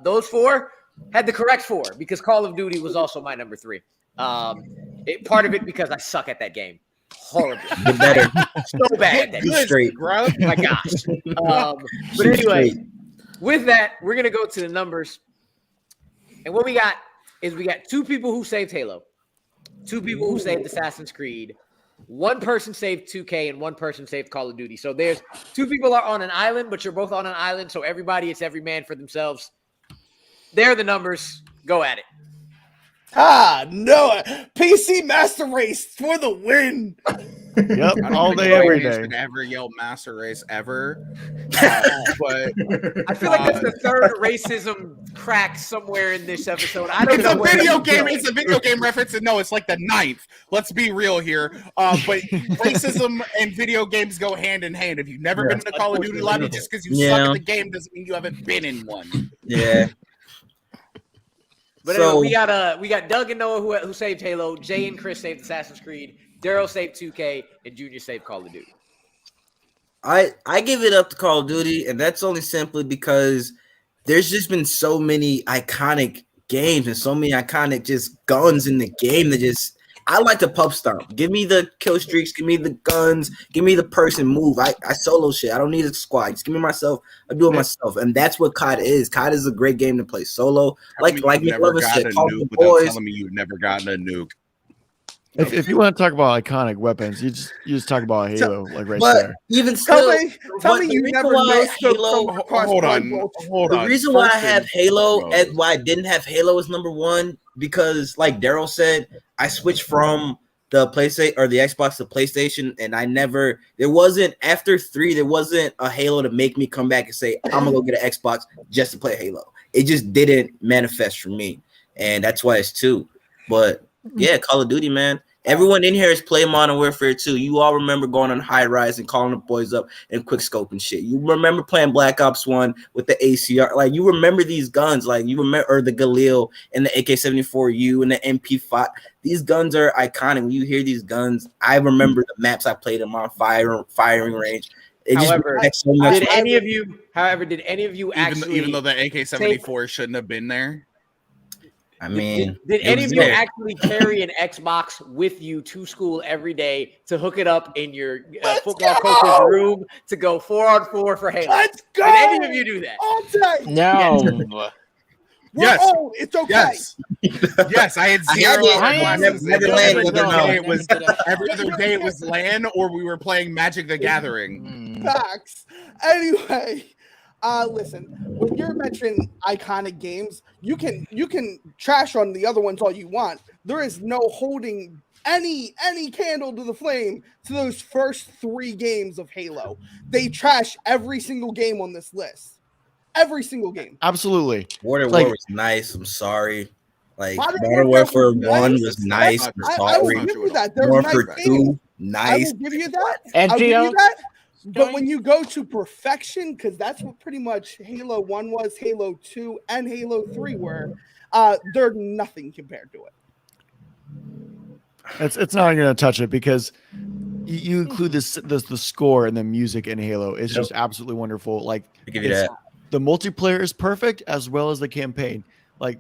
those 4 had the correct 4 because Call of Duty was also my number 3. Part of it because I suck at that game. Horrible. Get better. So bad at that game. Straight. Bro. My gosh. But anyway, with that, we're going to go to the numbers. And what we got is we got 2 people who saved Halo, 2 people who saved Assassin's Creed, 1 person saved 2K, and 1 person saved Call of Duty. So there's 2 people are on an island, but you're both on an island. So everybody, it's every man for themselves. There are the numbers. Go at it. Noah. PC Master Race for the win. Yep, all day, every day. Should ever yell master race ever. But I feel like that's the 3rd racism crack somewhere in this episode. I don't it's know. A video game. It's a video game reference, and no, it's like the 9th. Let's be real here. But racism and video games go hand in hand. If you've never been in a Call of Duty lobby, just because you suck at the game doesn't mean you haven't been in one. Yeah. But anyway, we got Doug and Noah who saved Halo. Jay and Chris saved Assassin's Creed. Daryl saved 2K, and Junior saved Call of Duty. I give it up to Call of Duty, and that's only simply because there's just been so many iconic games and so many iconic just guns in the game that just I like to pub stomp. Give me the kill streaks, give me the guns, give me the person move. I solo shit. I don't need a squad. Just give me myself. I do it myself, and that's what COD is. COD is a great game to play solo. Like McLovin said, call the boys. Telling me you've never gotten a nuke. If you want to talk about iconic weapons, you just talk about Halo, like right but there. Even still, tell me you never know Halo. Hold on. The reason why I have Halo and why I didn't have Halo as number 1 because, like Daryl said, I switched from the PlayStation or the Xbox to PlayStation, and there wasn't after 3, there wasn't a Halo to make me come back and say I'm gonna go get an Xbox just to play Halo. It just didn't manifest for me, and that's why it's 2. But yeah, Call of Duty, man. Everyone in here has played Modern Warfare 2. You all remember going on High Rise and calling the boys up and quick scope and shit. You remember playing Black Ops 1 with the ACR. Like, you remember these guns. Like, you remember or the Galil and the AK-74U and the MP5. These guns are iconic. When you hear these guns, I remember the maps I played them on firing range. However, did any of you actually even though the AK-74 shouldn't have been there? I mean, did any of you actually carry an Xbox with you to school every day to hook it up in your football coach's room to go 4-on-4 for Halo? Let's go! Did any of you do that? All day. No. Yes. Oh, it's okay. Yes. Yes, I had zero. Every other day it was LAN or we were playing Magic the Gathering. Facts. Anyway. Listen, when you're mentioning iconic games, you can trash on the other ones all you want. There is no holding any candle to the flame to those first 3 games of Halo. They trash every single game on this list. Every single game. Absolutely. Modern Warfare was nice. I'm sorry. Like Modern Warfare 1 was nice. I will give you that. There's Warfare nice 2, nice. I will give you that. And I'll give you that. But when you go to perfection, because that's what pretty much Halo 1 was, Halo 2, and Halo 3 were, they're nothing compared to it. It's not going to touch it because you include the score and the music in Halo. It's just absolutely wonderful. Like, I give you that. The multiplayer is perfect as well as the campaign. Like,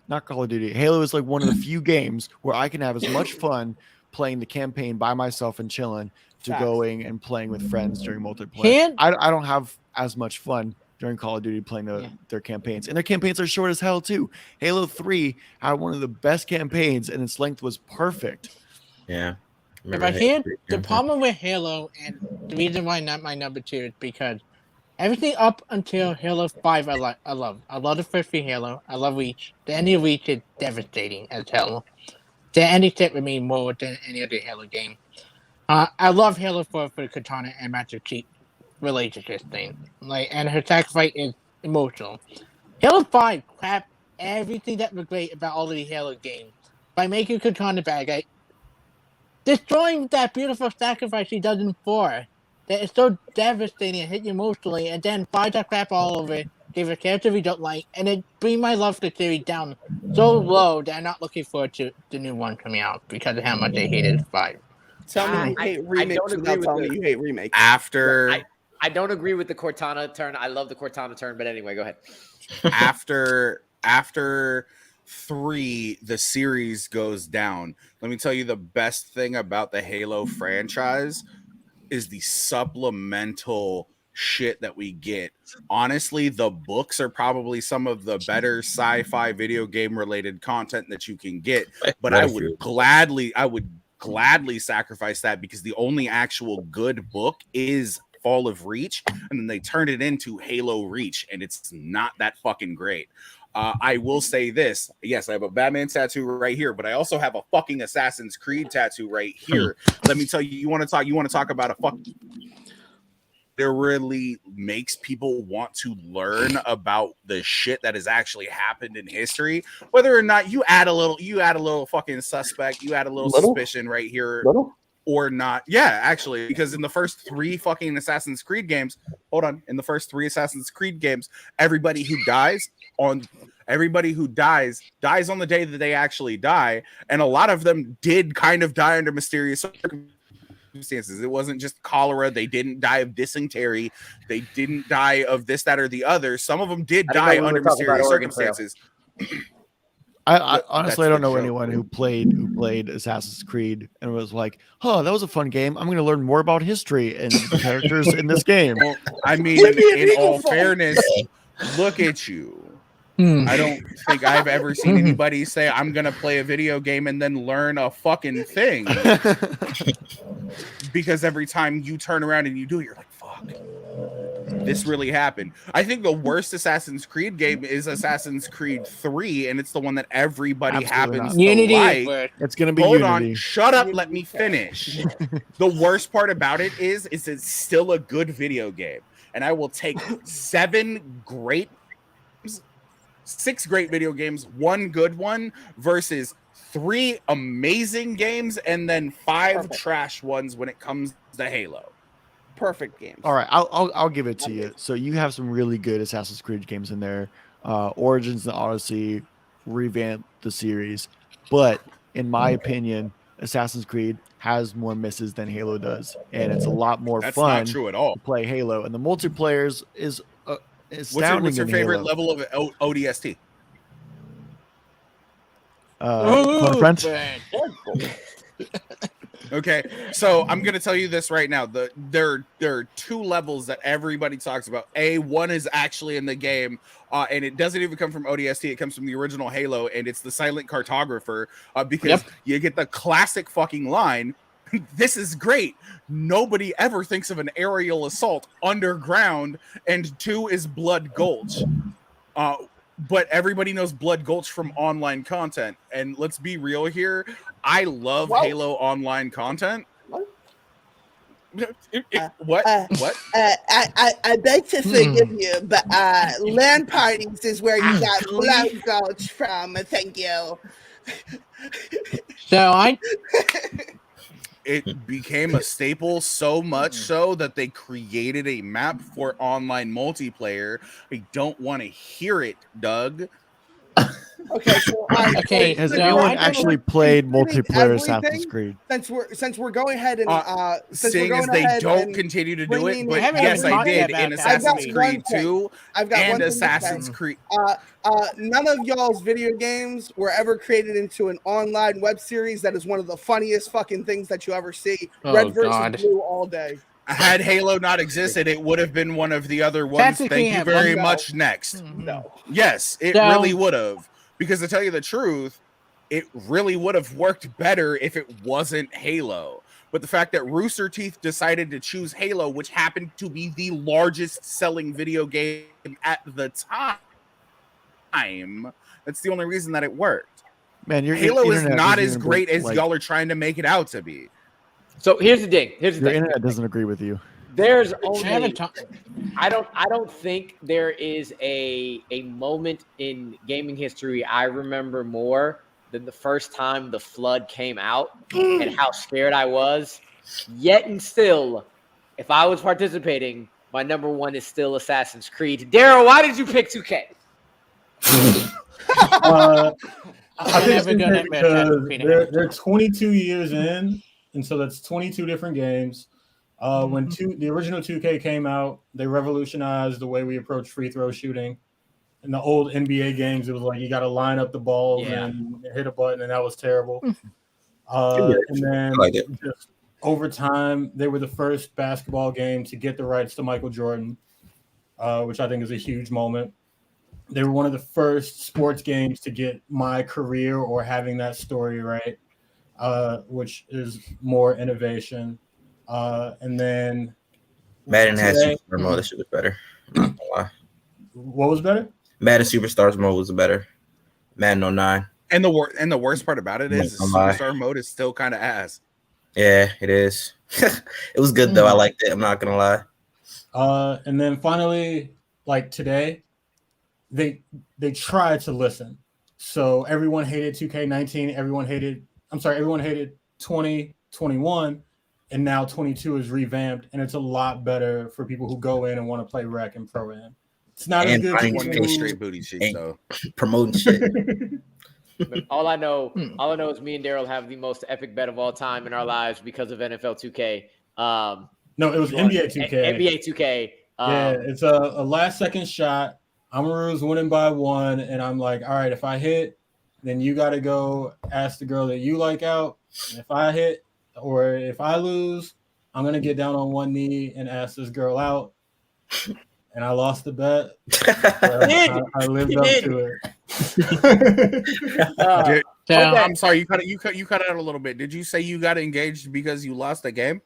not Call of Duty. Halo is like one of the few games where I can have as much fun playing the campaign by myself and chilling to going and playing with friends during multiplayer. I don't have as much fun during Call of Duty playing their campaigns. And their campaigns are short as hell too. Halo 3 had one of the best campaigns and its length was perfect. Yeah. The problem with Halo and the reason why not my number 2 is because everything up until Halo 5 I love. I love the first 3 Halo. I love Reach. The ending of Reach is devastating as hell. The ending set with me more than any other Halo game. I love Halo 4 for the Katana and Master Chief relationship thing. And her sacrifice is emotional. Halo 5 crap everything that was great about all of the Halo games by making Katana bad guy, destroying that beautiful sacrifice she does in 4. That is so devastating and hit you emotionally, and then 5 that crap all over it give a character we don't like, and it bring my love for the series down so low that I'm not looking forward to the new one coming out because of how much I hated 5. Tell me you hate remakes without telling me you hate remakes. After I don't agree with the Cortana turn. I love the Cortana turn, but anyway, go ahead. after 3, the series goes down. Let me tell you, the best thing about the Halo franchise is the supplemental shit that we get. Honestly, the books are probably some of the better sci-fi video game related content that you can get, but I would gladly sacrifice that, because the only actual good book is Fall of Reach, and then they turned it into Halo Reach, and it's not that fucking great. I will say this. Yes, I have a Batman tattoo right here, but I also have a fucking Assassin's Creed tattoo right here. Let me tell you, you want to talk about a fucking it really makes people want to learn about the shit that has actually happened in history, whether or not you add a little fucking suspect, you add a little suspicion right here or not. Yeah, actually, because in the first 3 fucking Assassin's Creed games, everybody who dies dies on the day that they actually die, and a lot of them did kind of die under mysterious circumstances. It wasn't just cholera. They didn't die of dysentery. They didn't die of this, that, or the other. Some of them did die under mysterious circumstances. I honestly don't know anyone who played Assassin's Creed and was like, "Oh, that was a fun game. I'm going to learn more about history and the characters in this game." Well, I mean, in all fairness, look at you. I don't think I've ever seen anybody say, "I'm going to play a video game and then learn a fucking thing." Because every time you turn around and you do it, you're like, fuck, this really happened. I think the worst Assassin's Creed game is Assassin's Creed 3, and it's the one that everybody happens to like. It's going to be Hold Unity. on, shut up, let me finish. The worst part about it is it's still a good video game, and I will take 6 great video games, 1 good one, versus 3 amazing games and then 5 trash ones when it comes to Halo. Perfect games. All right, I'll give it to you. So you have some really good Assassin's Creed games in there. Origins and Odyssey revamped the series, but in my opinion, Assassin's Creed has more misses than Halo does, and it's a lot more That's fun not true at all. to play Halo. And the multiplayer is astounding. What's your in favorite Halo. level of ODST? Friends? Okay, so I'm gonna tell you this right now. There are 2 levels that everybody talks about. One is actually in the game, and it doesn't even come from ODST. It comes from the original Halo, and it's the Silent Cartographer. Because you get the classic fucking line. This is great. Nobody ever thinks of an aerial assault underground, and 2 is Blood Gulch. But everybody knows Blood Gulch from online content. And let's be real here. I love Halo online content. What? What? I beg to forgive you, but LAN parties is where you got Blood Gulch from. Thank you. So it became a staple, so much so that they created a map for online multiplayer. I don't want to hear it, Doug. Okay, so has anyone actually played multiplayer Assassin's Creed? Since we're going ahead and seeing as they don't continue to do it, but yes, I did in Assassin's Creed 2 and Assassin's Creed. None of y'all's video games were ever created into an online web series that is one of the funniest fucking things that you ever see. Red versus Blue all day. Had Halo not existed, it would have been one of the other ones. Thank you very much. Next. No. Yes, it really would have. Because to tell you the truth, it really would have worked better if it wasn't Halo. But the fact that Rooster Teeth decided to choose Halo, which happened to be the largest selling video game at the time, that's the only reason that it worked. Man, Halo is not as great as y'all are trying to make it out to be. So here's the thing. Your internet doesn't agree with you. There's only I don't think there is a moment in gaming history I remember more than the first time the Flood came out and how scared I was. Yet and still, if I was participating, My number one is still Assassin's Creed. Daryl, why did you pick 2K? I think it's because they're 22 years in, and so that's 22 different games. When the original 2K came out, they revolutionized the way we approach free throw shooting. In the old NBA games, it was like you got to line up the balls and hit a button, and that was terrible. And then just over time, they were the first basketball game to get the rights to Michael Jordan, which I think is a huge moment. They were one of the first sports games to get my career or having that story right, which is more innovation. And then Madden had Superstar mode. That shit was better. I'm not gonna lie. What was better? Madden Superstars mode was better. Madden 09. And the worst part about it is Superstar mode is still kind of ass. Yeah, it is. It was good though. I liked it. I'm not gonna lie. And then finally, like today, they tried to listen. So everyone hated 2K19. Everyone hated 2021, and now 22 is revamped, and it's a lot better for people who go in and want to play rec and pro-am. It's not as good as straight booty cheeks though. Promoting shit. All I know is me and Daryl have the most epic bet of all time in our lives because of NFL 2K. No, it was NBA 2K. NBA 2K. Yeah, it's a last-second shot. Amaru's winning by 1, and I'm like, all right, if I hit, then you got to go ask the girl that you like out. And if I hit or if I lose, I'm going to get down on one knee and ask this girl out. And I lost the bet. I lived up to it. I'm sorry, you cut out a little bit. Did you say you got engaged because you lost the game?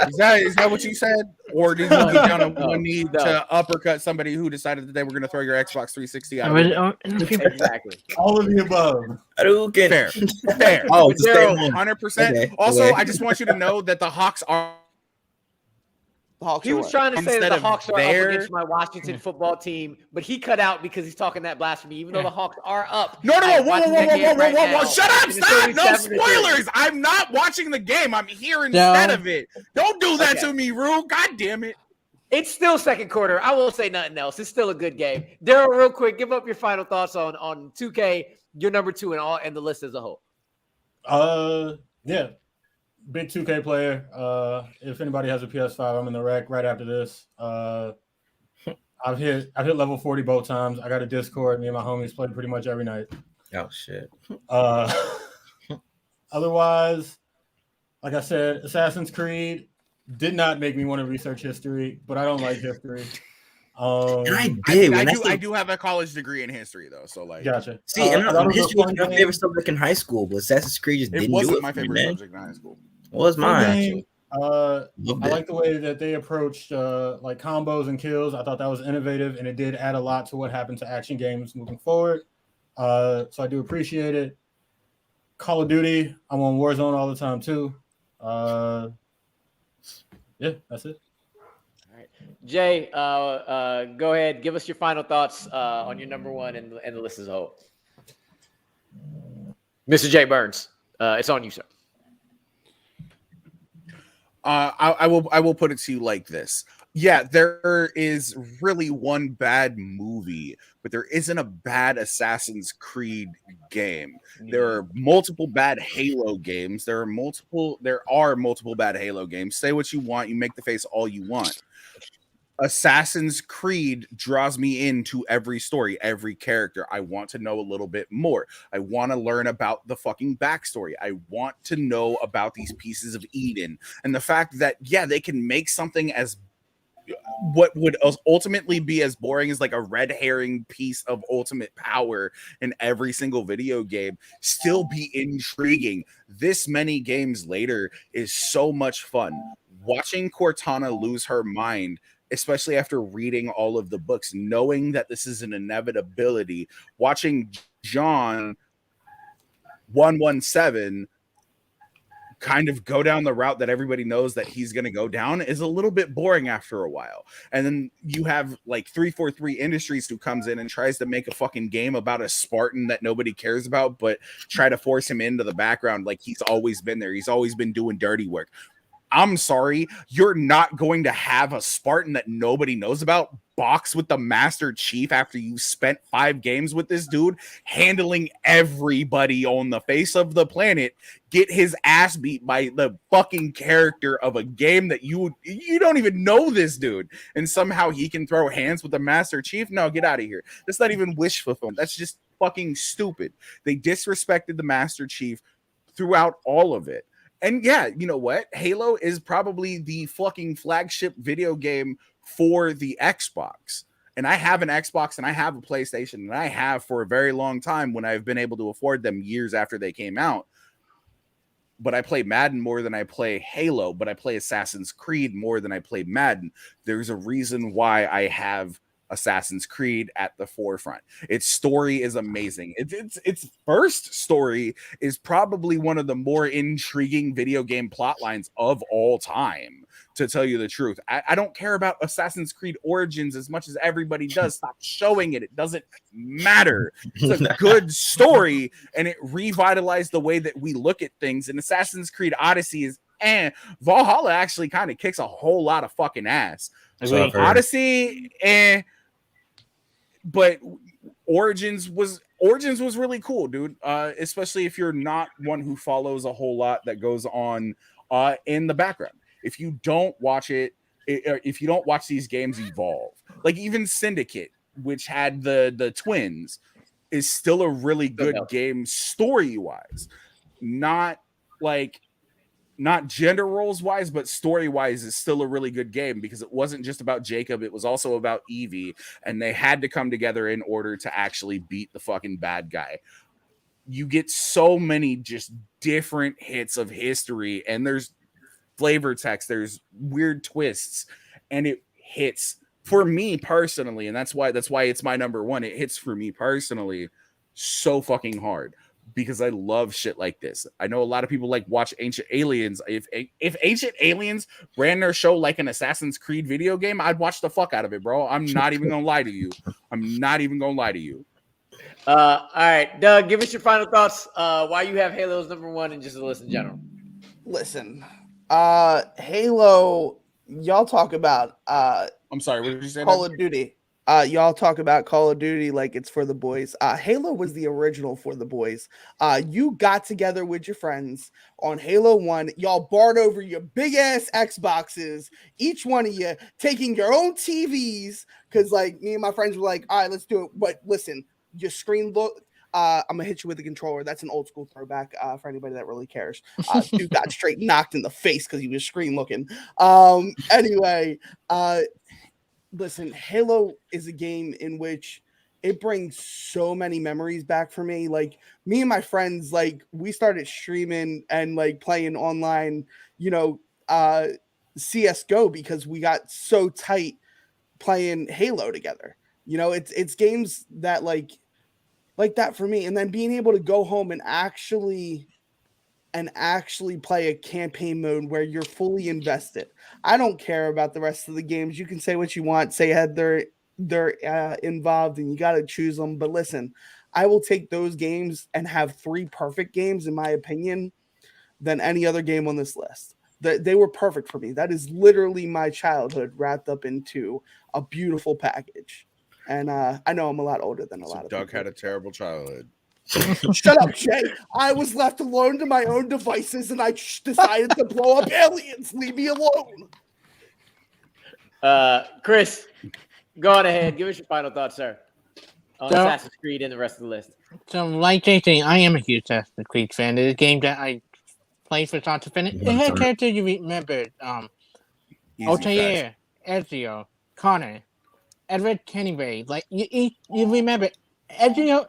Is that what you said? Or did you get down on one knee to uppercut somebody who decided that they were going to throw your Xbox 360 out? Exactly. All of the above. Fair. Oh, 100%. Okay. Also, I just want you to know that the Hawks are. He was trying to say that the Hawks are up against my Washington football team, but he cut out because he's talking that blasphemy, even though the Hawks are up. No. Whoa. Shut up. Stop. No spoilers. I'm not watching the game. I'm here instead of it. Don't do that to me, Rue. God damn it. It's still second quarter. I won't say nothing else. It's still a good game. Daryl, real quick, give up your final thoughts on 2K, your number 2 and the list as a whole. Yeah. Big 2K player. If anybody has a PS5, I'm in the rec right after this. I've hit level 40 both times. I got a Discord. Me and my homies play pretty much every night. Oh shit. Otherwise, like I said, Assassin's Creed did not make me want to research history, but I don't like history. And I did. I do have a college degree in history though, so like. Gotcha. See, and history was my favorite subject in high school, but Assassin's Creed just didn't do it. My favorite subject in high school. What was mine? I like the way that they approached like combos and kills. I thought that was innovative, and it did add a lot to what happened to action games moving forward. So I do appreciate it. Call of Duty, I'm on Warzone all the time too. Yeah, that's it. All right, Jay, go ahead. Give us your final thoughts on your number 1 and the list as a whole. Mr. Jay Burns, it's on you, sir. I will put it to you like this. Yeah, there is really one bad movie, but there isn't a bad Assassin's Creed game. There are multiple bad Halo games. There are multiple bad Halo games. Say what you want, you make the face all you want. Assassin's Creed draws me into every story, every character. I want to know a little bit more. I want to learn about the fucking backstory. I want to know about these pieces of Eden. And the fact that, yeah, they can make something as what would ultimately be as boring as like a red herring piece of ultimate power in every single video game still be intriguing. This many games later is so much fun. Watching Cortana lose her mind, especially after reading all of the books, knowing that this is an inevitability, watching John 117 kind of go down the route that everybody knows that he's going to go down is a little bit boring after a while. And then you have like 343 Industries who comes in and tries to make a fucking game about a Spartan that nobody cares about, but try to force him into the background like he's always been there. He's always been doing dirty work. I'm sorry, you're not going to have a Spartan that nobody knows about box with the Master Chief after you spent 5 games with this dude, handling everybody on the face of the planet, get his ass beat by the fucking character of a game that you don't even know this dude, and somehow he can throw hands with the Master Chief? No, get out of here. That's not even wish fulfillment. That's just fucking stupid. They disrespected the Master Chief throughout all of it. And yeah, you know what? Halo is probably the fucking flagship video game for the Xbox. And I have an Xbox and I have a PlayStation, and I have for a very long time when I've been able to afford them years after they came out. But I play Madden more than I play Halo, but I play Assassin's Creed more than I play Madden. There's a reason why I have Assassin's Creed at the forefront. Its story is amazing. Its first story is probably one of the more intriguing video game plot lines of all time, to tell you the truth. I don't care about Assassin's Creed Origins as much as everybody does. Stop showing it. It doesn't matter. It's a good story, and it revitalized the way that we look at things. And Assassin's Creed Odyssey is Valhalla actually kind of kicks a whole lot of fucking ass. Odyssey but Origins was really cool, dude. Especially if you're not one who follows a whole lot that goes on in the background. If you don't watch if you don't watch these games evolve, like even Syndicate, which had the twins, is still a really good game story wise. Not gender roles wise, but story wise is still a really good game, because it wasn't just about Jacob. It was also about Evie, and they had to come together in order to actually beat the fucking bad guy. You get so many just different hits of history, and there's flavor text, there's weird twists, and it hits for me personally. And that's why it's my number one. It hits for me personally so fucking hard, because I love shit like this. I know a lot of people watch Ancient Aliens. If Ancient Aliens ran their show like an Assassin's Creed video game, I'd watch the fuck out of it, bro. I'm not even gonna lie to you. All right, Doug, give us your final thoughts. Why you have Halo as number one, and just a list in general. Listen, Halo, y'all talk about I'm sorry, what did you say? Call of Duty. Y'all talk about Call of Duty like it's for the boys. Halo was the original for the boys. You got together with your friends on Halo 1. Y'all barred over your big ass Xboxes, each one of you taking your own TVs, because me and my friends were like, all right, let's do it. But listen, your screen look. I'm gonna hit you with a controller. That's an old school throwback for anybody that really cares. Dude got straight knocked in the face because he was screen looking. Anyway, listen, Halo is a game in which it brings so many memories back for me. Me and my friends, we started streaming and playing online, CS:GO, because we got so tight playing Halo together. It's games that like that for me. And then being able to go home and actually play a campaign mode where you're fully invested. I don't care about the rest of the games. You can say what you want, say they're involved and you got to choose them. But listen, I will take those games and have 3 perfect games, in my opinion, than any other game on this list. They were perfect for me. That is literally my childhood wrapped up into a beautiful package. And I know I'm a lot older than a lot of Doug people. had a terrible childhood. Shut up, Shay. I was left alone to my own devices, and I decided to blow up aliens. Leave me alone. Chris, go on ahead. Give us your final thoughts, sir, on Assassin's Creed and the rest of the list. So, like JT, I am a huge Assassin's Creed fan. It's a game that I played for start to finish. It had characters you remembered. Altair, Ezio, Connor, Edward Kenneray. You remember Ezio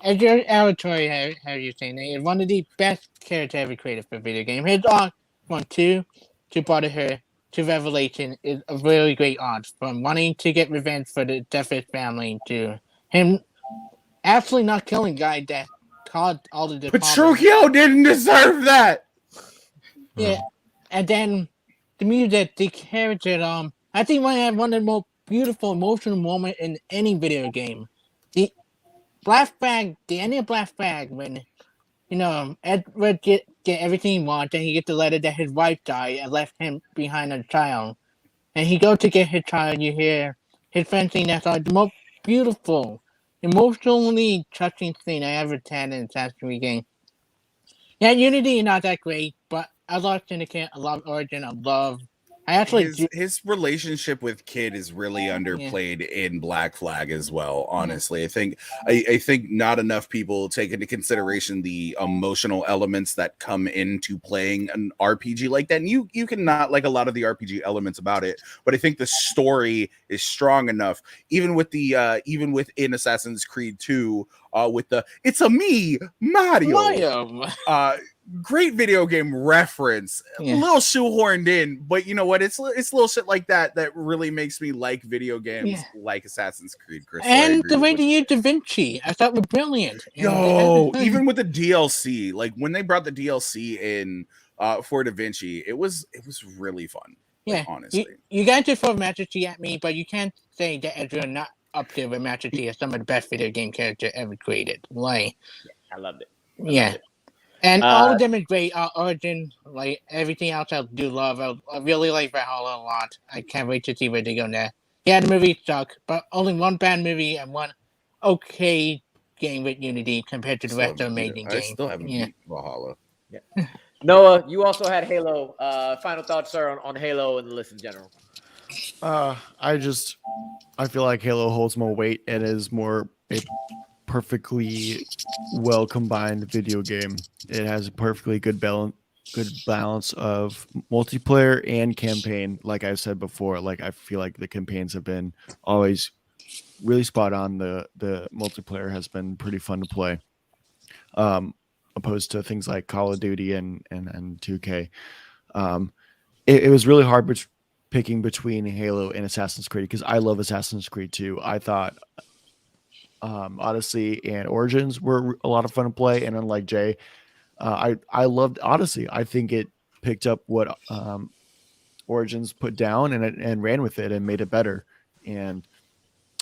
Auditore, how you saying that, is one of the best characters ever created for a video game. His arc from 2 to Brotherhood to Revelation is a really great arc. From wanting to get revenge for the death of his family to him absolutely not killing the guy that caused all of the Petruchio didn't deserve that. Yeah, and then the music, the character, I think I had one of the most beautiful emotional moments in any video game. The end of Black Flag, when Edward get everything he wants, and he gets the letter that his wife died and left him behind a child. And he goes to get his child, and you hear his friend saying that's like the most beautiful, emotionally touching thing I ever had in Assassin's Creed game. Yeah, Unity is not that great, but I love Syndicate, I love Origin, I love. I actually his relationship with Kid is really underplayed in Black Flag as well. Honestly, I think not enough people take into consideration the emotional elements that come into playing an RPG like that. And you can not like a lot of the RPG elements about it, but I think the story is strong enough, even within Assassin's Creed 2, with the "It's a me, Mario." Great video game reference, a little shoehorned in, but you know what? It's little shit like that really makes me like video games like Assassin's Creed, Chris. And the way they used Da Vinci, I thought was brilliant. Yo, even with the DLC, like when they brought the DLC in for Da Vinci, it was really fun. Yeah, honestly, you guys just throw Master Chief at me, but you can't say that Ezra not up there with Master Chief as some of the best video game characters ever created. Like, I loved it. And all of them is great. Origin, like everything else, I do love. I really like Valhalla a lot. I can't wait to see where they go next. Yeah, the movie sucked, but only one bad movie and one okay game with Unity compared to the rest of amazing games. I still haven't beat Valhalla. Yeah. Noah, you also had Halo. Final thoughts, sir, on Halo and the list in general. I feel like Halo holds more weight and is more a perfectly well combined video game. It has a perfectly good balance of multiplayer and campaign. Like I've said before, like I feel like the campaigns have been always really spot on. The multiplayer has been pretty fun to play, opposed to things like Call of Duty and 2K. It was really hard picking between Halo and Assassin's Creed because I love Assassin's Creed too. I thought Odyssey and Origins were a lot of fun to play, and unlike Jay, I loved Odyssey. I think it picked up what Origins put down and ran with it and made it better. And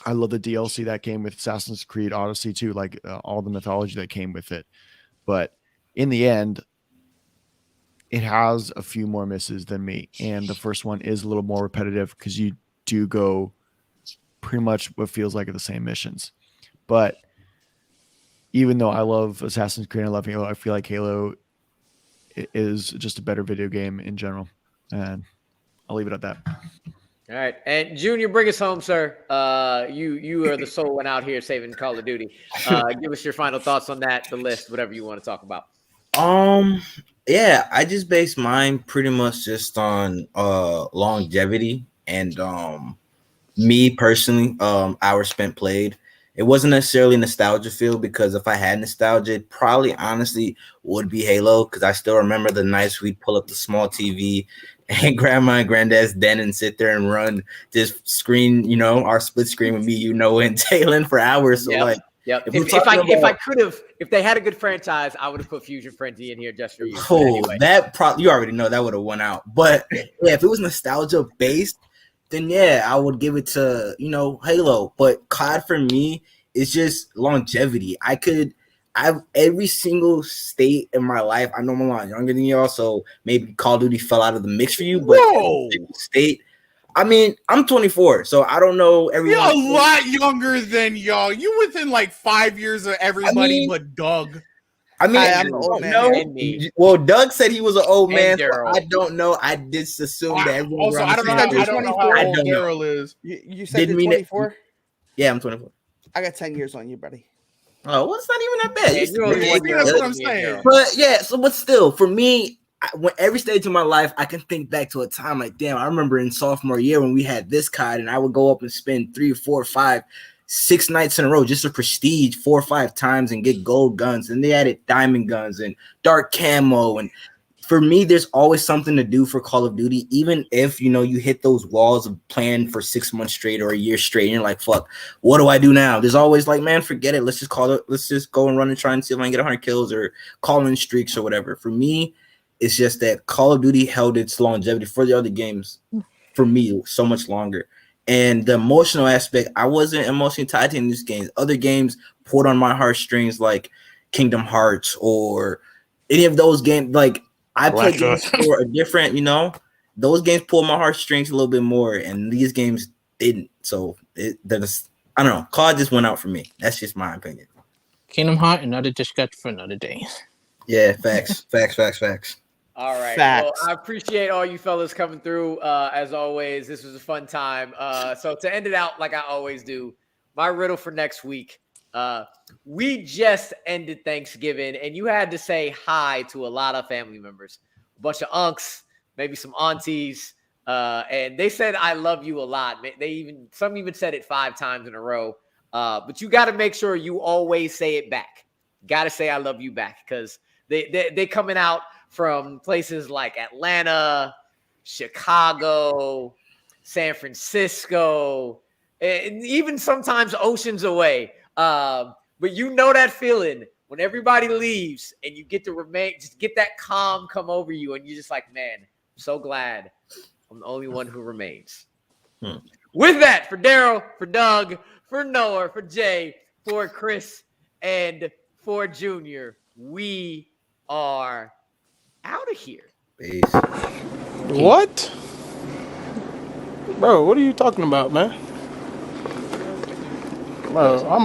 I love the DLC that came with Assassin's Creed Odyssey too, like all the mythology that came with it. But in the end, it has a few more misses than me, and the first one is a little more repetitive because you do go pretty much what feels like the same missions. But even though I love Assassin's Creed and I love Halo, I feel like Halo is just a better video game in general. And I'll leave it at that. All right. And Junior, bring us home, sir. You are the sole one out here saving Call of Duty. Give us your final thoughts on that, the list, whatever you want to talk about. Yeah, I just based mine pretty much just on longevity and me personally, hours spent played. It wasn't necessarily nostalgia feel because if I had nostalgia, it probably honestly would be Halo because I still remember the nights we'd pull up the small TV and grandma and granddad's den and sit there and run this screen, you know, our split screen with me, you know, and Taylon for hours. So if they had a good franchise, I would have put Fusion Frenzy in here just for you. Anyway. You already know that would have won out. But yeah, if it was nostalgia based, then yeah, I would give it to, you know, Halo. But COD for me is just longevity. I've every single state in my life. I know I'm a lot younger than y'all, so maybe Call of Duty fell out of the mix for you. But state, I mean, I'm 24, so I don't know everyone. You're a lot younger than y'all. You within like 5 years of everybody but Doug. I mean, I'm an old man. Well, Doug said he was an old man. So I don't know. I just assumed that everyone. Also, I don't know how old Daryl is. You said you're 24? Yeah, I'm 24. I got 10 years on you, buddy. Oh, well, it's not even that bad. That's what I'm saying. But yeah, but still, for me, when every stage of my life, I can think back to a time like, damn, I remember in sophomore year when we had this COD, and I would go up and spend 3, 4, 5, 6 nights in a row just to prestige 4 or 5 times and get gold guns, and they added diamond guns and dark camo. And for me, there's always something to do for Call of Duty, even if, you know, you hit those walls of playing for 6 months straight or a year straight, and you're like, fuck, what do I do now? There's always like, man, forget it. Let's just go and run and try and see if I can get 100 kills or call in streaks or whatever. For me, it's just that Call of Duty held its longevity for the other games, for me, so much longer. And the emotional aspect, I wasn't emotionally tied to in these games. Other games pulled on my heartstrings like Kingdom Hearts or any of those games, like I play Black games for a different, you know, those games pull my heartstrings a little bit more, and these games didn't. So there's, I don't know. COD just went out for me. That's just my opinion. Kingdom Hearts, another discussion for another day. Yeah, facts. All right. Facts. Well, I appreciate all you fellas coming through. As always, this was a fun time. So to end it out, like I always do, my riddle for next week. We just ended Thanksgiving, and you had to say hi to a lot of family members, a bunch of unks, maybe some aunties, and they said "I love you" a lot. Some even said it 5 times in a row. But you got to make sure you always say it back. Got to say "I love you" back, because they coming out from places like Atlanta, Chicago, San Francisco, and even sometimes oceans away. But you know that feeling when everybody leaves and you get to remain, just get that calm come over you, and you're just like, man, I'm so glad I'm the only one who remains. With that, for Daryl, for Doug, for Noah, for Jay, for Chris, and for Junior, we are out of here. Peace. What? Bro, what are you talking about, man? Bro, I'm out.